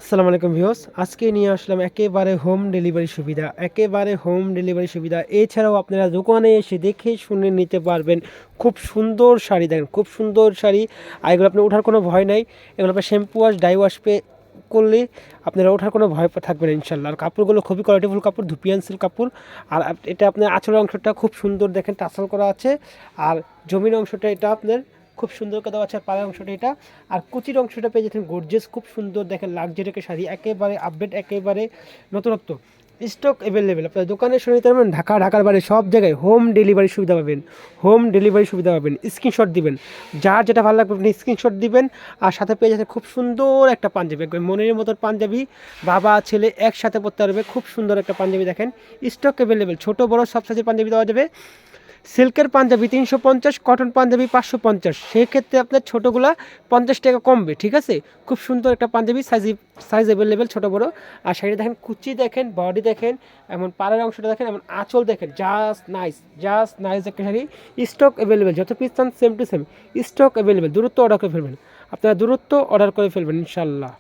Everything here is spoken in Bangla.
আসসালামু আলাইকুম ভিউয়ার্স, আজকে নিয়ে আসলাম একেবারে হোম ডেলিভারি সুবিধা। এছাড়াও আপনারা দোকানে এসে দেখে শুনে নিতে পারবেন। খুব সুন্দর শাড়ি দেখেন, খুব সুন্দর শাড়ি। আর এগুলো আপনার ওঠার কোনো ভয় নাই। এগুলো আপনার শ্যাম্পু ওয়াশ ডাই ওয়াশ করলে আপনারা ওঠার কোনো ভয় থাকবে না ইনশাল্লাহ। আর কাপড়গুলো খুবই কোয়ালিটিফুল কাপড়, ধুপিয়ান সিল্ক কাপড়। আর এটা আপনার আঁচলের অংশটা খুব সুন্দর দেখেন, টাসেল করা আছে। আর জমির অংশটা এটা আপনার খুব সুন্দর করে দেওয়া আছে, আর পাড়ের অংশটা এটা। আর কুচির অংশটা পেয়ে যাচ্ছেন গর্জিয়াস, খুব সুন্দর দেখেন, লাক্সারি একটা শাড়ি, একেবারে আপডেট, একেবারে নতুনত্ব। স্টক অ্যাভেলেবেল, আপনার দোকানে শুনে নিতে পারবেন। ঢাকার বাইরে সব জায়গায় হোম ডেলিভারি সুবিধা পাবেন। স্ক্রিনশট দিবেন, যার যেটা ভালো লাগবে আপনি স্ক্রিনশট দিবেন। আর সাথে পেয়ে যাচ্ছে খুব সুন্দর একটা পাঞ্জাবি, একবার মনের মতো পাঞ্জাবি, বাবা ছেলে একসাথে পরতে পারবে। খুব সুন্দর একটা পাঞ্জাবি দেখেন, স্টক অ্যাভেলেবেল, ছোট বড় সব সাইজের পাঞ্জাবি দেওয়া যাবে। সিল্কের পাঞ্জাবি 350, কটন পাঞ্জাবি 550। সেক্ষেত্রে আপনার ছোটোগুলা 50 টাকা কমবে, ঠিক আছে। খুব সুন্দর একটা পাঞ্জাবি, সাইজ অ্যাভেলেবেল, ছোটো বড়ো। আর শাড়িটা দেখেন, কুচি দেখেন, বডি দেখেন, এমন পাড়ের অংশটা দেখেন, এমন আঁচল দেখেন, জাস্ট নাইস একটা শাড়ি। স্টক অ্যাভেলেবেল, যত পিস চান same to same stock available. Order করে ফেলবেন, আপনারা অর্ডার করে ফেলবেন ইনশাল্লাহ।